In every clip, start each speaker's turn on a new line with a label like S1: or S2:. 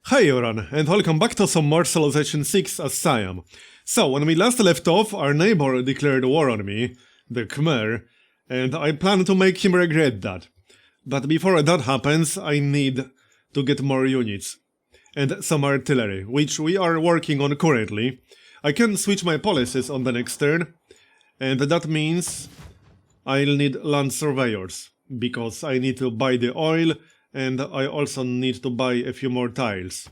S1: Hey everyone, and welcome back to some more Civilization 6 as Siam. So, when we last left off, our neighbor declared war on me, the Khmer, and I plan to make him regret that. But before that happens, I need to get more units. And some artillery, which we are working on currently. I can switch my policies on the next turn, and that means I'll need land surveyors, because I need to buy the oil, and I also need to buy a few more tiles.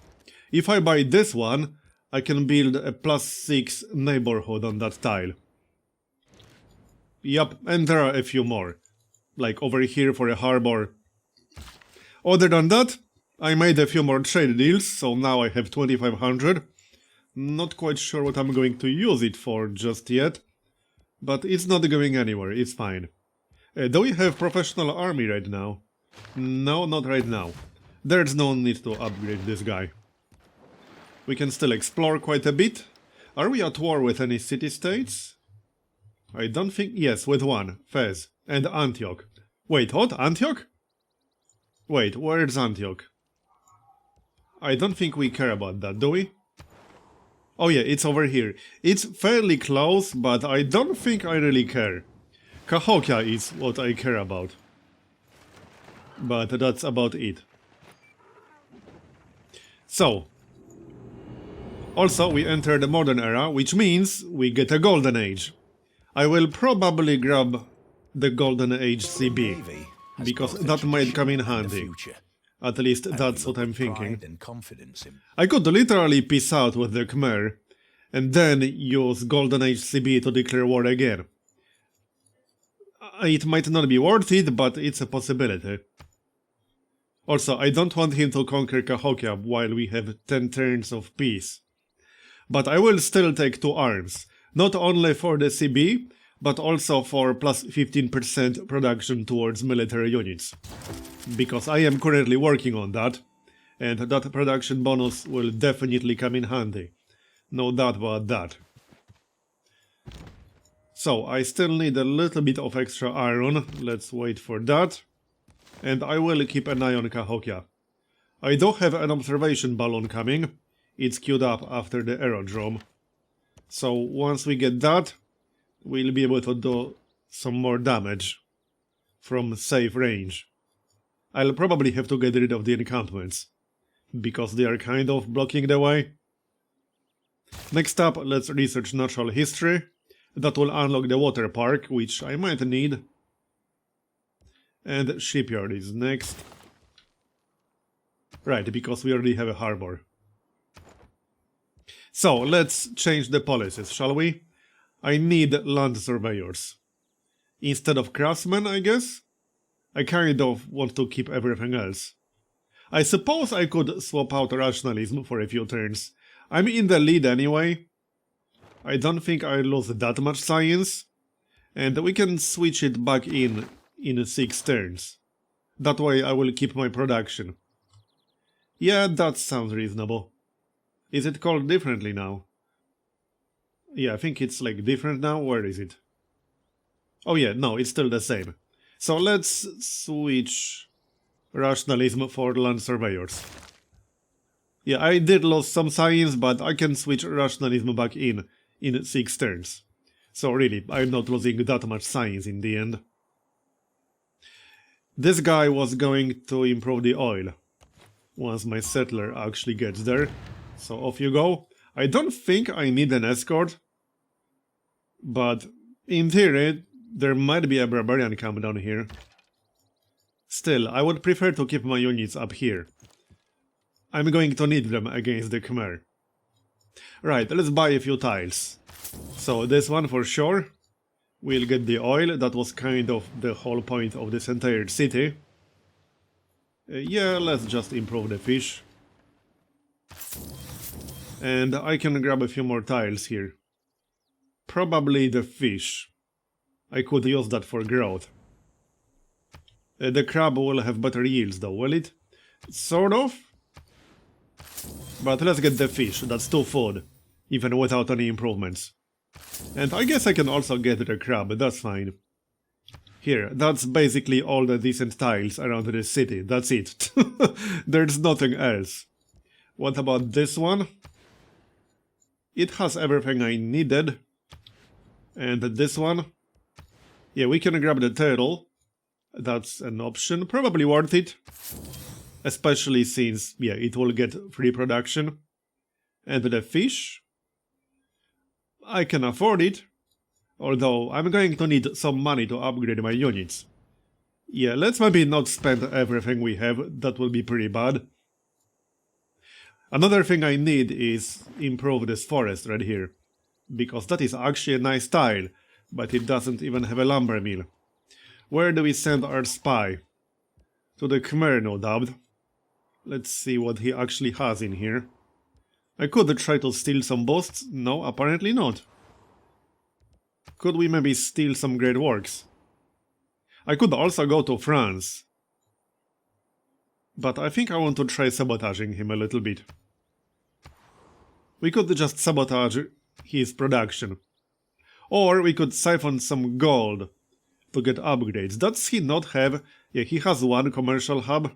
S1: If I buy this one, I can build a +6 neighborhood on that tile. Yup, and there are a few more. Like over here for a harbor. Other than that, I made a few more trade deals, so now I have 2500. Not quite sure what I'm going to use it for just yet. But it's not going anywhere, it's fine. Do we have professional army right now? No, not right now. There's no need to upgrade this guy. We can still explore quite a bit. Are we at war with any city-states? I don't think... Yes, with one. Fez. And Antioch. Wait, what? Antioch? Wait, where's Antioch? I don't think we care about that, do we? Oh yeah, it's over here. It's fairly close, but I don't think I really care. Cahokia is what I care about. But that's about it. So, also we enter the modern era, which means we get a golden age. I will probably grab the golden age CB, because that might come in handy. At least that's what I'm thinking. I could literally peace out with the Khmer, and then use golden age CB to declare war again. It might not be worth it, but it's a possibility. Also, I don't want him to conquer Cahokia while we have 10 turns of peace. But I will still take 2 arms, not only for the CB, but also for plus 15% production towards military units. Because I am currently working on that, and that production bonus will definitely come in handy. No doubt about that. So, I still need a little bit of extra iron, let's wait for that. And I will keep an eye on Cahokia. I do have an observation balloon coming. It's queued up after the aerodrome. So once we get that, we'll be able to do some more damage from safe range. I'll probably have to get rid of the encampments, because they are kind of blocking the way. Next up, let's research natural history. That will unlock the water park, which I might need. And shipyard is next. Right, because we already have a harbor. So, let's change the policies, shall we? I need land surveyors. Instead of craftsmen, I guess? I kind of want to keep everything else. I suppose I could swap out rationalism for a few turns. I'm in the lead anyway. I don't think I lost that much science. And we can switch it back in 6 turns. That way I will keep my production. Yeah, that sounds reasonable. Is it called differently now? Yeah, I think it's like different now. Where is it? Oh yeah, no, it's still the same. So let's switch rationalism for land surveyors. Yeah, I did lose some science, but I can switch rationalism back in 6 turns. So really, I'm not losing that much science in the end. This guy was going to improve the oil, once my settler actually gets there. So off you go. I don't think I need an escort, but in theory, there might be a barbarian camp down here. Still, I would prefer to keep my units up here. I'm going to need them against the Khmer. Right, let's buy a few tiles. So this one for sure. We'll get the oil, that was kind of the whole point of this entire city. Yeah, let's just improve the fish. And I can grab a few more tiles here. Probably the fish. I could use that for growth. The crab will have better yields though, will it? Sort of. But let's get the fish, that's 2 food, even without any improvements. And I guess I can also get the crab, that's fine. Here, that's basically all the decent tiles around this city, that's it. There's nothing else. What about this one? It has everything I needed. And this one? Yeah, we can grab the turtle. That's an option. Probably worth it. Especially since, yeah, it will get free production. And the fish? I can afford it. Although, I'm going to need some money to upgrade my units. Yeah, let's maybe not spend everything we have. That will be pretty bad. Another thing I need is improve this forest right here. Because that is actually a nice tile. But it doesn't even have a lumber mill. Where do we send our spy? To the Khmer, no doubt. Let's see what he actually has in here. I could try to steal some boosts. No, apparently not. Could we maybe steal some great works? I could also go to France. But I think I want to try sabotaging him a little bit. We could just sabotage his production. Or we could siphon some gold to get upgrades. Does he not have... Yeah, he has one commercial hub.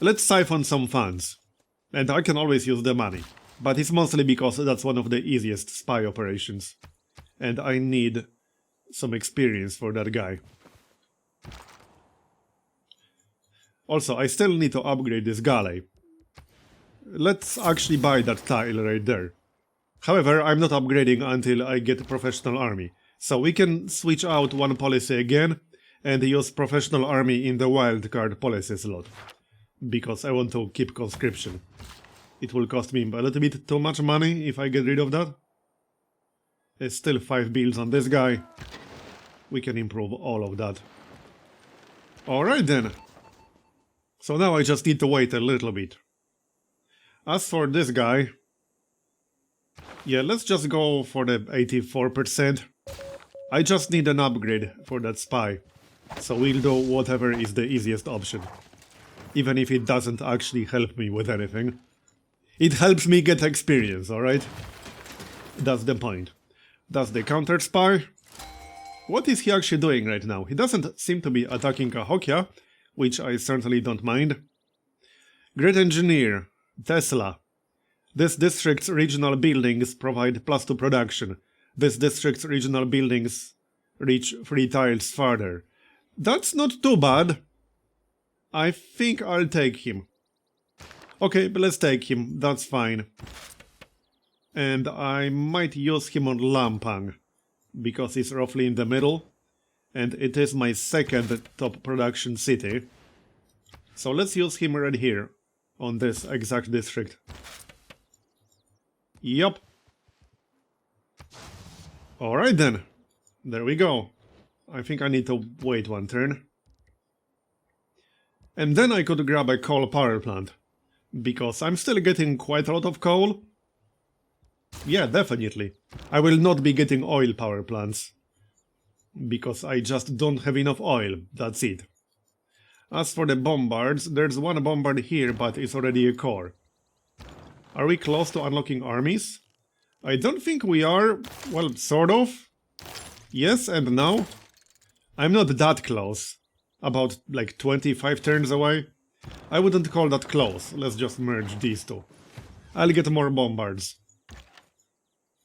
S1: Let's siphon some funds. And I can always use the money. But it's mostly because that's one of the easiest spy operations. And I need some experience for that guy. Also, I still need to upgrade this galley. Let's actually buy that tile right there. However, I'm not upgrading until I get a professional army. So we can switch out one policy again and use professional army in the wildcard policy slot. Because I want to keep conscription. It will cost me a little bit too much money if I get rid of that. There's still 5 builds on this guy. We can improve all of that. Alright then. So now I just need to wait a little bit. As for this guy... Yeah, let's just go for the 84%. I just need an upgrade for that spy. So we'll do whatever is the easiest option. Even if it doesn't actually help me with anything. It helps me get experience, alright? That's the point. That's the counter spy. What is he actually doing right now? He doesn't seem to be attacking Cahokia, which I certainly don't mind. Great Engineer, Tesla. This district's regional buildings provide +2 production. This district's regional buildings reach 3 tiles farther. That's not too bad. I think I'll take him. Okay, but let's take him, that's fine. And I might use him on Lampang, because he's roughly in the middle. And it is my second top production city. So let's use him right here, on this exact district. Yup. Alright then. There we go. I think I need to wait one turn. And then I could grab a coal power plant. Because I'm still getting quite a lot of coal. Yeah, definitely. I will not be getting oil power plants. Because I just don't have enough oil, that's it. As for the bombards, there's one bombard here, but it's already a core. Are we close to unlocking armies? I don't think we are. Well, sort of. Yes and no. I'm not that close. About, like, 25 turns away. I wouldn't call that close. Let's just merge these two. I'll get more bombards.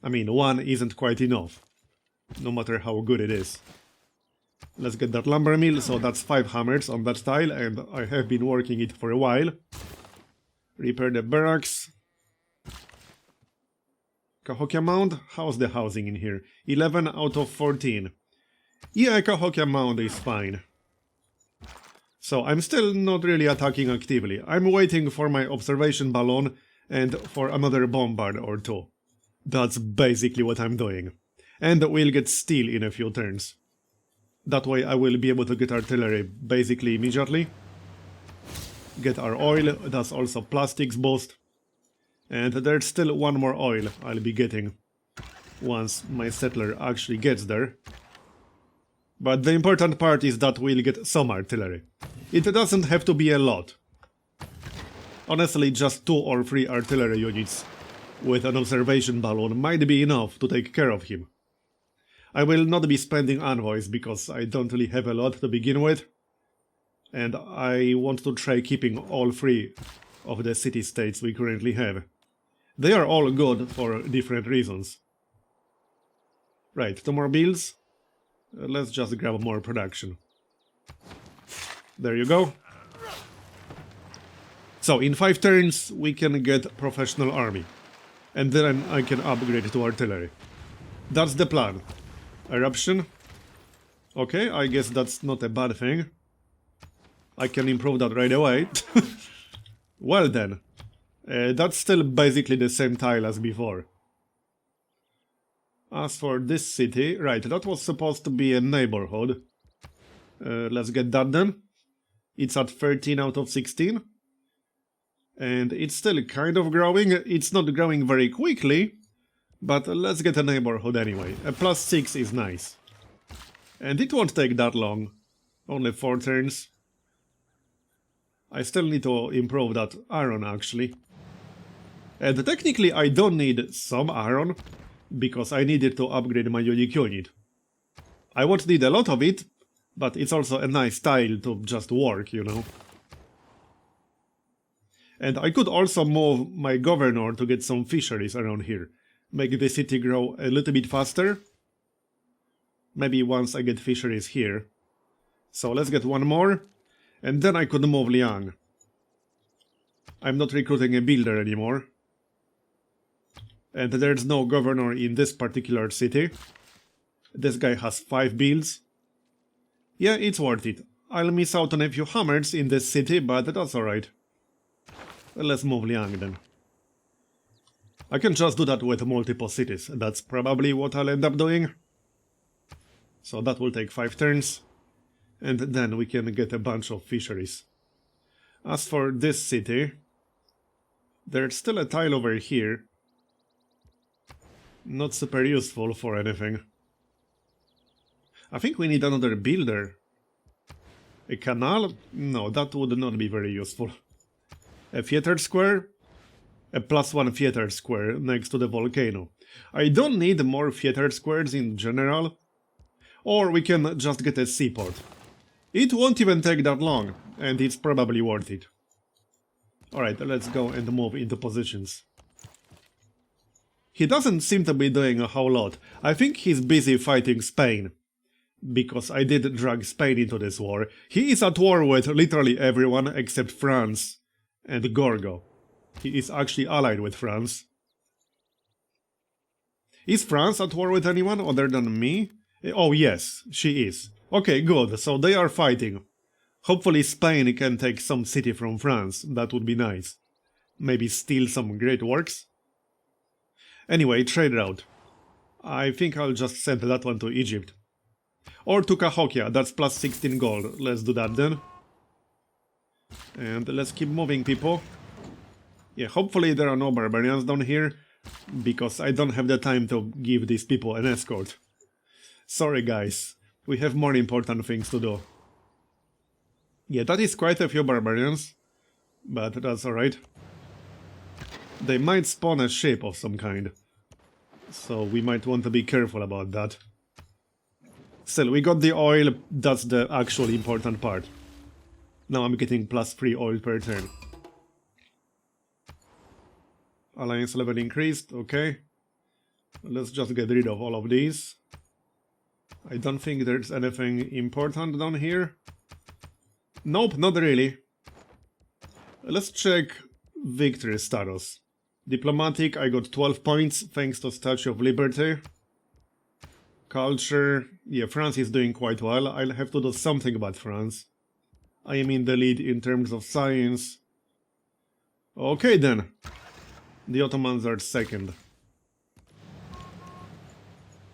S1: I mean, one isn't quite enough. No matter how good it is. Let's get that lumber mill, so that's 5 hammers on that tile, and I have been working it for a while. Repair the barracks. Cahokia Mound? How's the housing in here? 11 out of 14. Yeah, Cahokia Mound is fine. So I'm still not really attacking actively. I'm waiting for my observation balloon and for another bombard or two. That's basically what I'm doing. And we'll get steel in a few turns. That way I will be able to get artillery basically immediately. Get our oil, that's also plastics boost. And there's still one more oil I'll be getting once my settler actually gets there. But the important part is that we'll get some artillery. It doesn't have to be a lot. Honestly, just 2 or 3 artillery units with an observation balloon might be enough to take care of him. I will not be spending envoys because I don't really have a lot to begin with. And I want to try keeping all 3 of the city-states we currently have. They are all good for different reasons. Right, 2 more builds. Let's just grab more production. There you go. So, in 5 turns we can get professional army. And then I can upgrade to artillery. That's the plan. Eruption. Okay, I guess that's not a bad thing. I can improve that right away. Well then. That's still basically the same tile as before. As for this city, right, that was supposed to be a neighborhood. Let's get that then. It's at 13 out of 16. And it's still kind of growing. It's not growing very quickly, but let's get a neighborhood anyway. A +6 is nice. And it won't take that long. Only 4 turns. I still need to improve that iron actually. And technically I don't need some iron, because I needed to upgrade my unique unit. I won't need a lot of it, but it's also a nice tile to just work, you know. And I could also move my governor to get some fisheries around here. Make the city grow a little bit faster. Maybe once I get fisheries here. So let's get 1 more. And then I could move Liang. I'm not recruiting a builder anymore. And there's no governor in this particular city. This guy has 5 builds. Yeah, it's worth it. I'll miss out on a few hammers in this city, but that's alright. Let's move Liang then. I can just do that with multiple cities. That's probably what I'll end up doing. So that will take 5 turns. And then we can get a bunch of fisheries. As for this city, there's still a tile over here. Not super useful for anything. I think we need another builder. A canal? No, that would not be very useful. A theater square? A +1 theater square next to the volcano. I don't need more theater squares in general. Or we can just get a seaport. It won't even take that long, and it's probably worth it. Alright, let's go and move into positions. He doesn't seem to be doing a whole lot. I think he's busy fighting Spain. Because I did drag Spain into this war. He is at war with literally everyone except France and Gorgo. He is actually allied with France. Is France at war with anyone other than me? Oh yes, she is. Okay, good, so they are fighting. Hopefully Spain can take some city from France, that would be nice. Maybe steal some great works? Anyway, trade route. I think I'll just send that one to Egypt. Or to Cahokia, that's +16 gold. Let's do that then. And let's keep moving, people. Yeah, hopefully there are no barbarians down here, because I don't have the time to give these people an escort. Sorry guys, we have more important things to do. Yeah, that is quite a few barbarians, but that's alright. They might spawn a ship of some kind, so we might want to be careful about that. Still, we got the oil, that's the actually important part. Now I'm getting +3 oil per turn. Alliance level increased, okay. Let's just get rid of all of these. I don't think there's anything important down here. Nope, not really. Let's check victory status. Diplomatic, I got 12 points thanks to Statue of Liberty. Culture, yeah, France is doing quite well. I'll have to do something about France. I am in the lead in terms of science. Okay then. The Ottomans are second.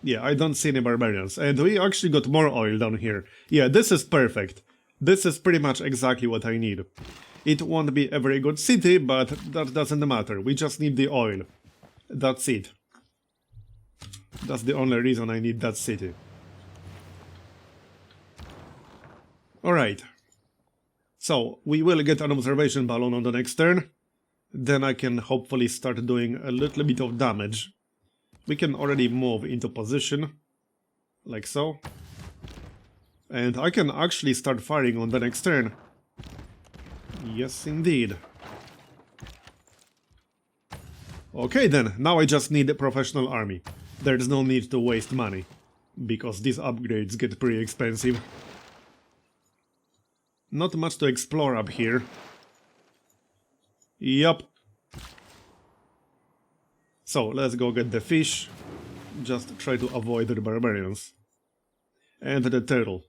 S1: Yeah, I don't see any barbarians. And we actually got more oil down here. Yeah, this is perfect. This is pretty much exactly what I need. It won't be a very good city, but that doesn't matter. We just need the oil. That's it. That's the only reason I need that city. Alright. So, we will get an observation balloon on the next turn. Then I can hopefully start doing a little bit of damage. We can already move into position. Like so. And I can actually start firing on the next turn. Yes, indeed. Okay then, now I just need a professional army. There's no need to waste money, because these upgrades get pretty expensive. Not much to explore up here. Yup. So, let's go get the fish. Just try to avoid the barbarians. And the turtle.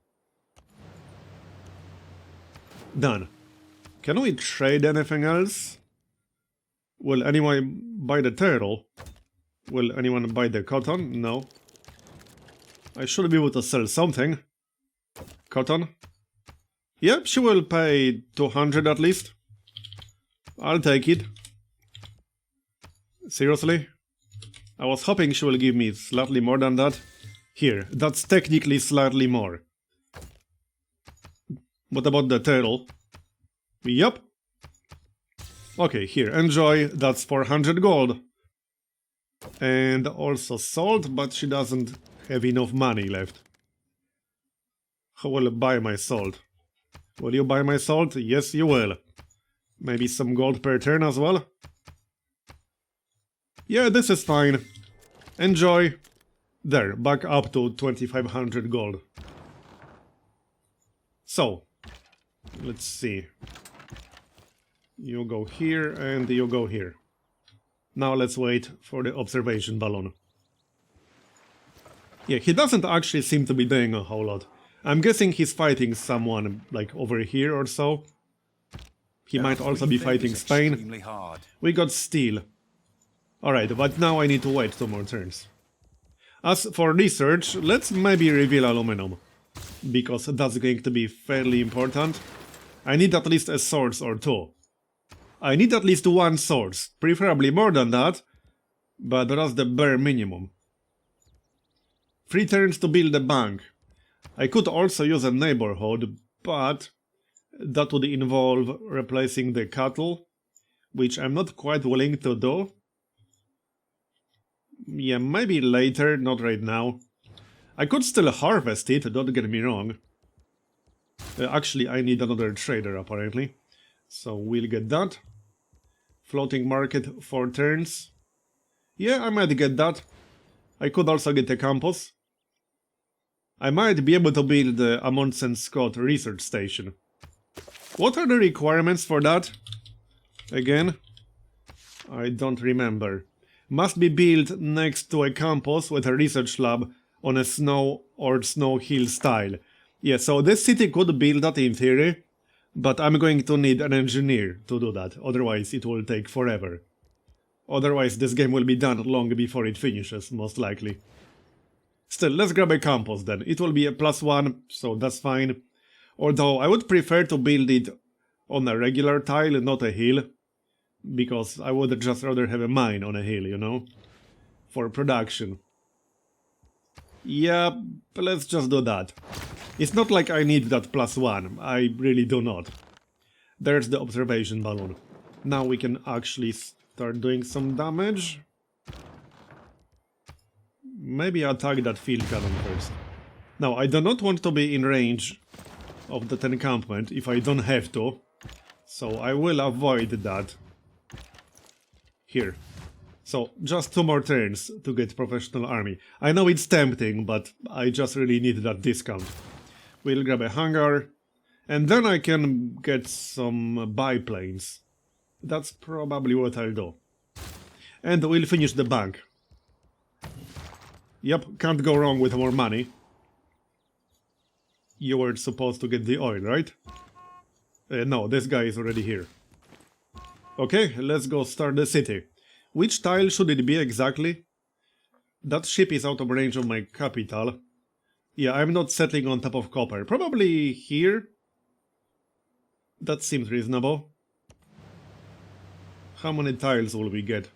S1: Done. Can we trade anything else? Will anyone buy the turtle? Will anyone buy the cotton? No. I should be able to sell something. Cotton? Yep, she will pay 200 at least. I'll take it. Seriously? I was hoping she will give me slightly more than that. Here, that's technically slightly more. What about the turtle? Yup. Okay, here, enjoy, that's 400 gold. And also salt, but she doesn't have enough money left. Who will buy my salt? Will you buy my salt? Yes, you will. Maybe some gold per turn as well? Yeah, this is fine. Enjoy. There, back up to 2500 gold. So, let's see. You go here and you go here. Now let's wait for the observation balloon. Yeah, he doesn't actually seem to be doing a whole lot. I'm guessing he's fighting someone, like, over here or so. He might also be fighting Spain. We got steel. Alright, but now I need to wait 2 more turns. As for research, let's maybe reveal aluminum. Because that's going to be fairly important. I need at least a source or 2. I need at least 1 source, preferably more than that, but that's the bare minimum. 3 turns to build a bank. I could also use a neighborhood, but that would involve replacing the cattle, which I'm not quite willing to do. Yeah, maybe later, not right now. I could still harvest it, don't get me wrong. Actually, I need another trader, apparently. So we'll get that. Floating market 4 turns. Yeah, I might get that. I could also get a campus. I might be able to build the Amundsen Scott research station. What are the requirements for that? Again? I don't remember. Must be built next to a campus with a research lab on a snow or snow hill style. Yeah, so this city could build that in theory, but I'm going to need an engineer to do that, otherwise it will take forever. Otherwise this game will be done long before it finishes, most likely. Still, let's grab a campus then. It will be a +1, so that's fine. Although I would prefer to build it on a regular tile, not a hill. Because I would just rather have a mine on a hill, you know? For production. Yeah, let's just do that. It's not like I need that +1, I really do not. There's the observation balloon. Now we can actually start doing some damage. Maybe attack that field cannon first. Now, I do not want to be in range of that encampment if I don't have to. So I will avoid that. Here. So, just 2 more turns to get professional army. I know it's tempting, but I just really need that discount. We'll grab a hangar, and then I can get some biplanes. That's probably what I'll do. And we'll finish the bank. Yep, can't go wrong with more money. You were supposed to get the oil, right? No, this guy is already here. Okay, let's go start the city. Which tile should it be exactly? That ship is out of range of my capital. Yeah, I'm not settling on top of copper. Probably here? That seems reasonable. How many tiles will we get?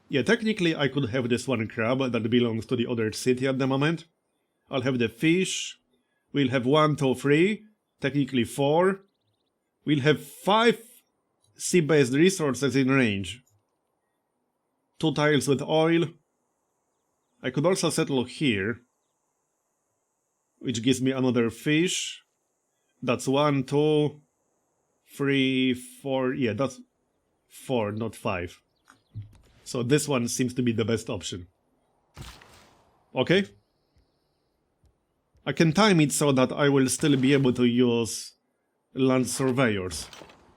S1: Yeah, technically I could have this one crab that belongs to the other city at the moment. I'll have the fish. We'll have 1, 2, 3. Technically 4. We'll have 5 sea-based resources in range. 2 tiles with oil. I could also settle here, which gives me another fish. That's 1, 2, 3, 4. Yeah, that's 4, not 5. So this one seems to be the best option. Okay. I can time it so that I will still be able to use land surveyors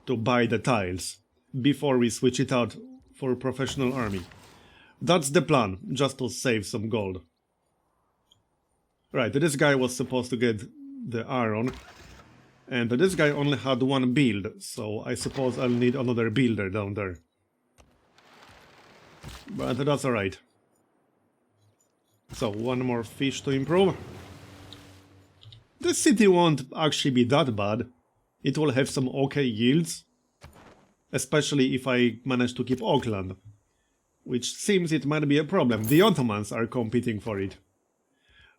S1: to buy the tiles before we switch it out for professional army. That's the plan, just to save some gold. Right, this guy was supposed to get the iron, and this guy only had one build, so I suppose I'll need another builder down there. But that's alright. So, one more fish to improve. This city won't actually be that bad. It will have some okay yields. Especially if I manage to keep Auckland. Which seems it might be a problem. The Ottomans are competing for it.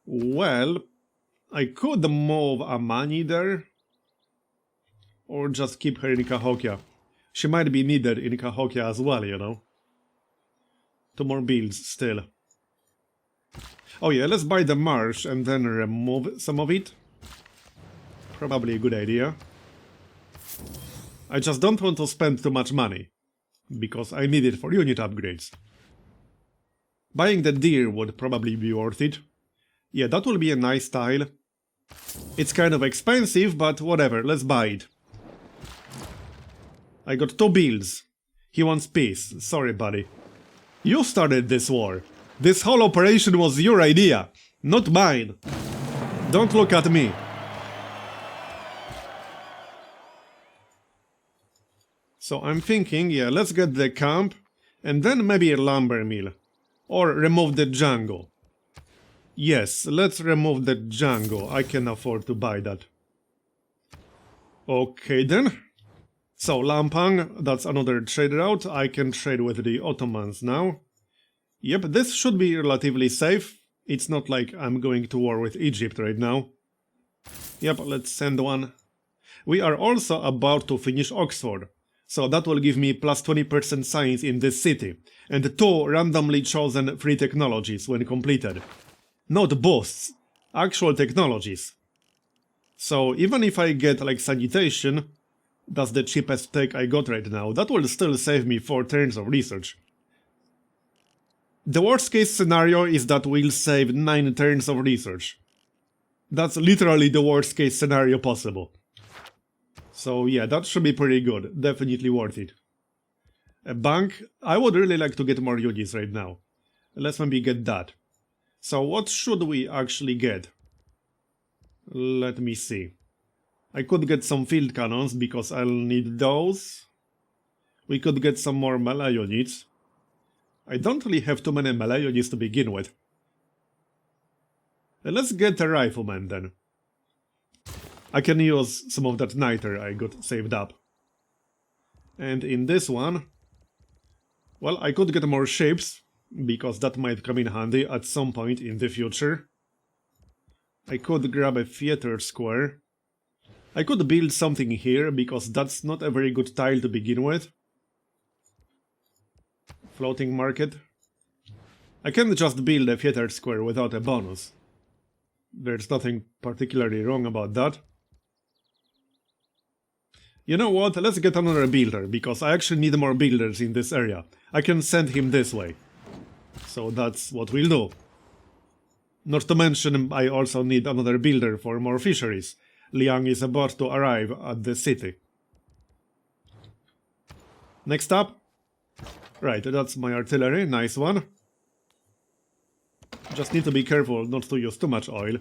S1: Well, I could move Amani there. Or just keep her in Cahokia. She might be needed in Cahokia as well, you know. 2 more builds still. Oh yeah, let's buy the marsh and then remove some of it. Probably a good idea. I just don't want to spend too much money, because I need it for unit upgrades. Buying the deer would probably be worth it. Yeah, that will be a nice tile. It's kind of expensive, but whatever, let's buy it. I got 2 builds. He wants peace. Sorry, buddy. You started this war. This whole operation was your idea, not mine. Don't look at me. So I'm thinking, yeah, let's get the camp, and then maybe a lumber mill. Or remove the Django. Yes, let's remove the Django. I can afford to buy that. Okay then. So Lampang, that's another trade route. I can trade with the Ottomans now. Yep, this should be relatively safe. It's not like I'm going to war with Egypt right now. Yep, let's send one. We are also about to finish Oxford. So that will give me plus 20% science in this city, and 2 randomly chosen free technologies when completed. Not boosts, actual technologies. So even if I get like sanitation, that's the cheapest tech I got right now, that will still save me 4 turns of research. The worst case scenario is that we'll save 9 turns of research. That's literally the worst case scenario possible. So yeah, that should be pretty good. Definitely worth it. A bank. I would really like to get more units right now. Let's maybe get that. So what should we actually get? Let me see. I could get some field cannons because I'll need those. We could get some more melee units. I don't really have too many melee units to begin with. Let's get a rifleman then. I can use some of that niter I got saved up. And in this one, well, I could get more ships, because that might come in handy at some point in the future. I could grab a theater square. I could build something here, because that's not a very good tile to begin with. Floating market. I can just build a theater square without a bonus. There's nothing particularly wrong about that. You know what, let's get another builder, because I actually need more builders in this area. I can send him this way. So that's what we'll do. Not to mention, I also need another builder for more fisheries. Liang is about to arrive at the city. Next up. Right, that's my artillery, nice one. Just need to be careful not to use too much oil.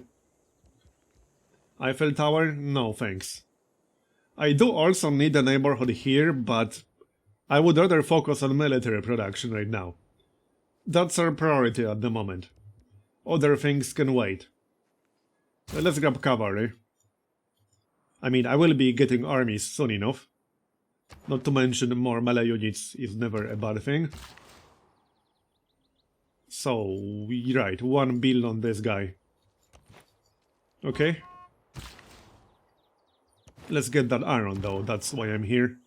S1: Eiffel Tower? No thanks. I do also need a neighborhood here, but I would rather focus on military production right now. That's our priority at the moment. Other things can wait. Let's grab cavalry. I mean, I will be getting armies soon enough. Not to mention more melee units is never a bad thing. So, right, 1 build on this guy. Okay. Let's get that iron though, that's why I'm here.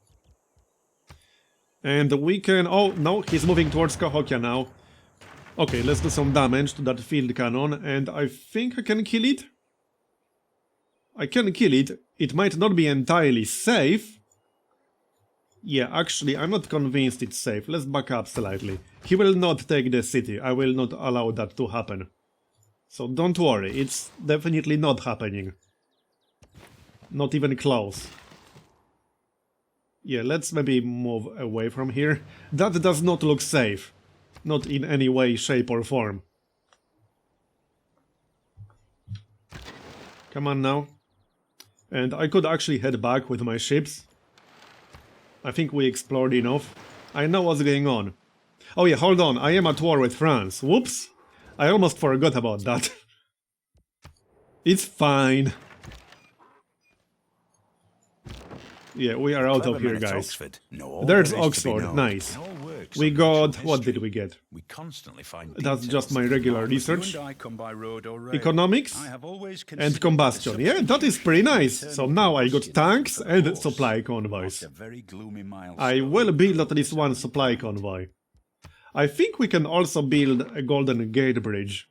S1: And we can... oh, no, he's moving towards Cahokia now. Okay, let's do some damage to that field cannon, and I think I can kill it? I can kill it. It might not be entirely safe. Yeah, actually, I'm not convinced it's safe. Let's back up slightly. He will not take the city. I will not allow that to happen. So don't worry, it's definitely not happening. Not even close. Yeah, let's maybe move away from here. That does not look safe. Not in any way, shape or form. Come on now. And I could actually head back with my ships. I think we explored enough. I know what's going on. Oh yeah, hold on, I am at war with France. Whoops! I almost forgot about that. It's fine. Yeah, we are out of here, guys. There's Oxford, nice. We got... what did we get? That's just my regular research. Economics and combustion. Yeah, that is pretty nice. So now I got tanks and supply convoys. I will build at least one supply convoy. I think we can also build a Golden Gate Bridge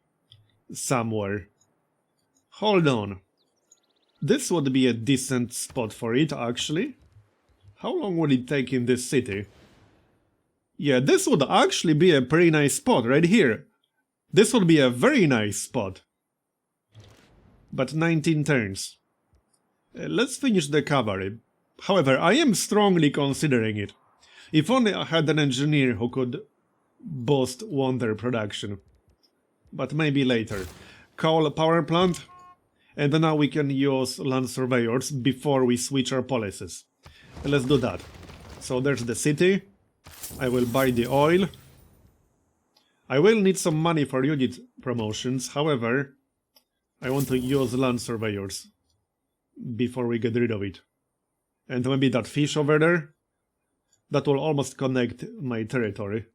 S1: somewhere. Hold on. This would be a decent spot for it, actually. How long would it take in this city? Yeah, this would actually be a pretty nice spot right here. This would be a very nice spot. But 19 turns. Let's finish the cavalry. However, I am strongly considering it. If only I had an engineer who could boost wonder production. But maybe later. Coal power plant. And now we can use land surveyors before we switch our policies. Let's do that. So there's the city. I will buy the oil. I will need some money for unit promotions. However, I want to use land surveyors before we get rid of it. And maybe that fish over there. That will almost connect my territory.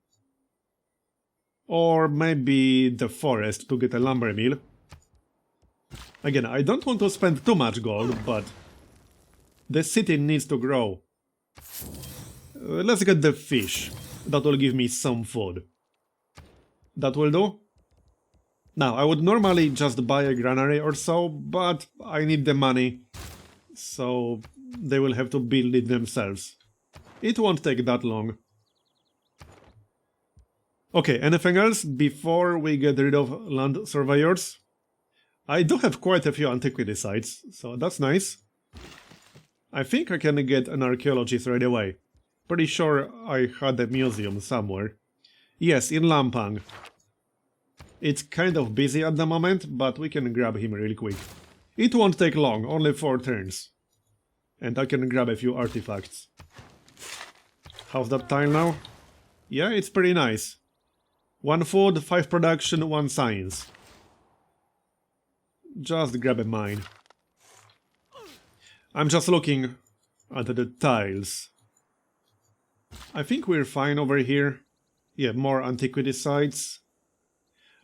S1: Or maybe the forest to get a lumber mill. Again, I don't want to spend too much gold, but the city needs to grow. Let's get the fish. That will give me some food. That will do? Now, I would normally just buy a granary or so, but I need the money, so they will have to build it themselves. It won't take that long. Okay, anything else before we get rid of land surveyors? I do have quite a few antiquity sites, so that's nice. I think I can get an archaeologist right away. Pretty sure I had a museum somewhere. Yes, in Lampang. It's kind of busy at the moment, but we can grab him real quick. It won't take long, only 4 turns. And I can grab a few artifacts. How's that tile now? Yeah, it's pretty nice. 1 food, 5 production, 1 science. Just grab a mine. I'm just looking at the tiles. I think we're fine over here. Yeah, more antiquity sites.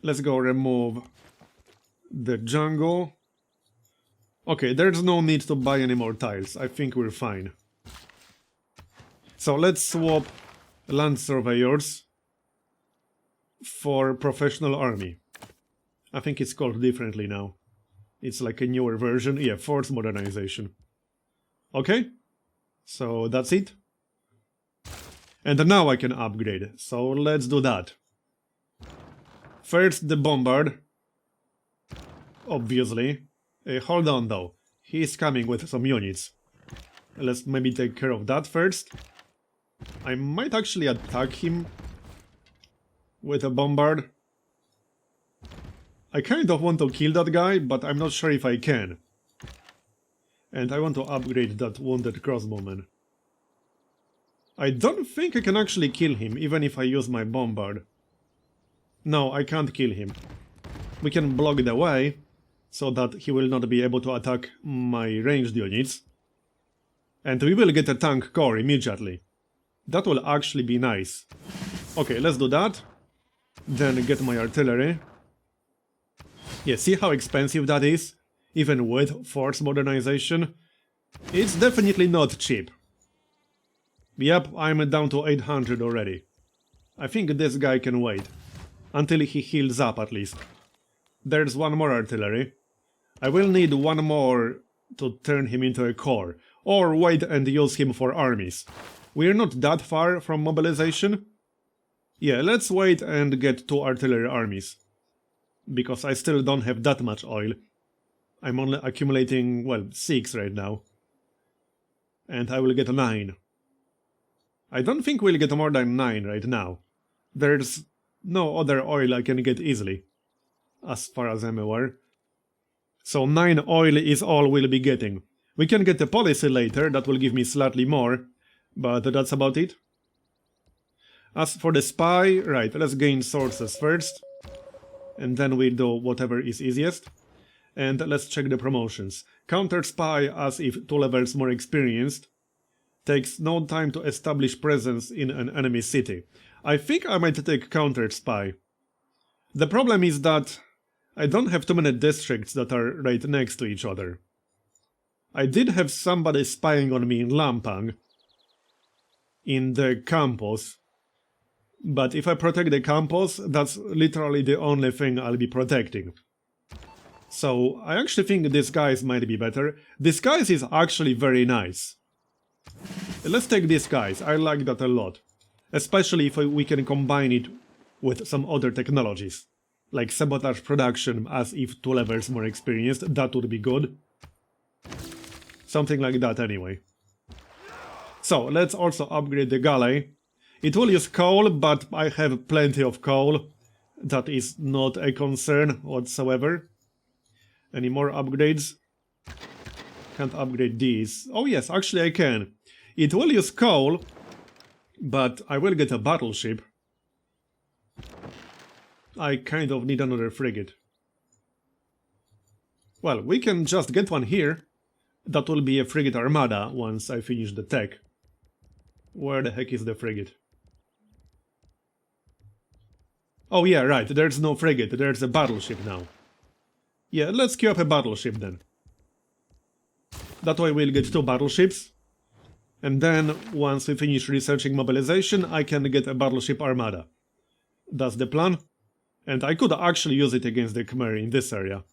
S1: Let's go remove the jungle. Okay, there's no need to buy any more tiles. I think we're fine. So let's swap land surveyors for professional army. I think it's called differently now. It's like a newer version. Yeah, force modernization. Okay, so that's it. And now I can upgrade, so let's do that. First the bombard. Obviously. Hold on though, he's coming with some units. Let's maybe take care of that first. I might actually attack him with a bombard. I kind of want to kill that guy, but I'm not sure if I can. And I want to upgrade that wounded crossbowman. I don't think I can actually kill him, even if I use my bombard. No, I can't kill him. We can block the way, so that he will not be able to attack my ranged units. And we will get a tank core immediately. That will actually be nice. Okay, let's do that. Then get my artillery. Yeah, see how expensive that is? Even with force modernization? It's definitely not cheap. Yep, I'm down to 800 already. I think this guy can wait. Until he heals up at least. There's one more artillery. I will need one more to turn him into a core. Or wait and use him for armies. We're not that far from mobilization. Yeah, let's wait and get 2 artillery armies. Because I still don't have that much oil. I'm only accumulating, well, 6 right now. And I will get 9. I don't think we'll get more than 9 right now. There's no other oil I can get easily, as far as I'm aware. So 9 oil is all we'll be getting. We can get a policy later, that will give me slightly more, but that's about it. As for the spy, right, let's gain sources first, and then we'll do whatever is easiest. And let's check the promotions. Counter spy as if 2 levels more experienced. Takes no time to establish presence in an enemy city. I think I might take counter spy. The problem is that I don't have too many districts that are right next to each other. I did have somebody spying on me in Lampang, in the campus. But if I protect the campus, that's literally the only thing I'll be protecting. So I actually think disguise might be better. Disguise is actually very nice. Let's take disguise, I like that a lot. Especially if we can combine it with some other technologies. Like sabotage production as if 2 levels more experienced, that would be good. Something like that anyway. So let's also upgrade the galley. It will use coal, but I have plenty of coal. That is not a concern whatsoever. Any more upgrades? Can't upgrade these. Oh yes, actually I can. It will use coal, but I will get a battleship. I kind of need another frigate. Well, we can just get one here. That will be a frigate armada once I finish the tech. Where the heck is the frigate? Oh yeah, right, there's no frigate, there's a battleship now. Yeah, let's queue up a battleship then. That way we'll get 2 battleships. And then, once we finish researching mobilization, I can get a battleship armada. That's the plan. And I could actually use it against the Khmer in this area.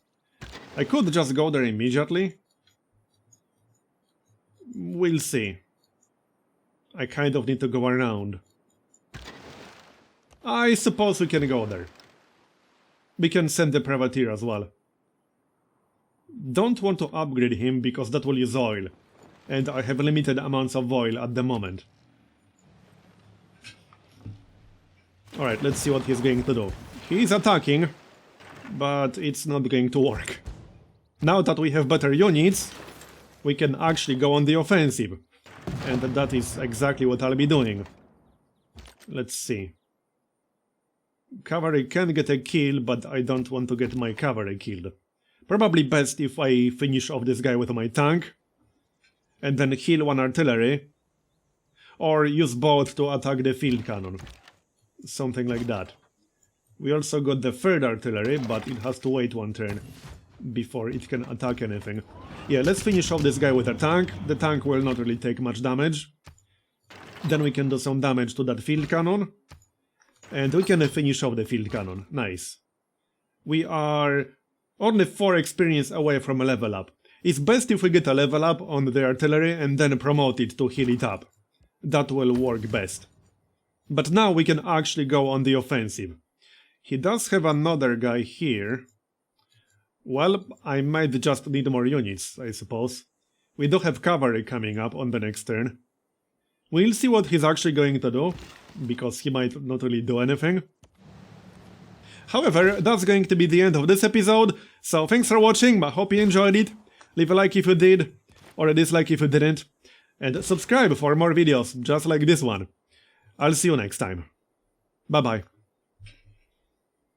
S1: I could just go there immediately. We'll see. I kind of need to go around. I suppose we can go there. We can send the privateer as well. Don't want to upgrade him because that will use oil. And I have limited amounts of oil at the moment. Alright, let's see what he's going to do. He's attacking, but it's not going to work. Now that we have better units, we can actually go on the offensive. And that is exactly what I'll be doing. Let's see. Cavalry can get a kill, but I don't want to get my cavalry killed. Probably best if I finish off this guy with my tank, and then heal 1 artillery, or use both to attack the field cannon. Something like that. We also got the 3rd artillery, but it has to wait 1 turn before it can attack anything. Yeah, let's finish off this guy with a tank. The tank will not really take much damage. Then we can do some damage to that field cannon. And we can finish off the field cannon. Nice. We are only 4 experience away from a level up. It's best if we get a level up on the artillery and then promote it to heal it up. That will work best. But now we can actually go on the offensive. He does have another guy here. Well, I might just need more units, I suppose. We do have cavalry coming up on the next turn. We'll see what he's actually going to do, because he might not really do anything. However, that's going to be the end of this episode, so thanks for watching, I hope you enjoyed it. Leave a like if you did, or a dislike if you didn't, and subscribe for more videos just like this one. I'll see you next time. Bye bye.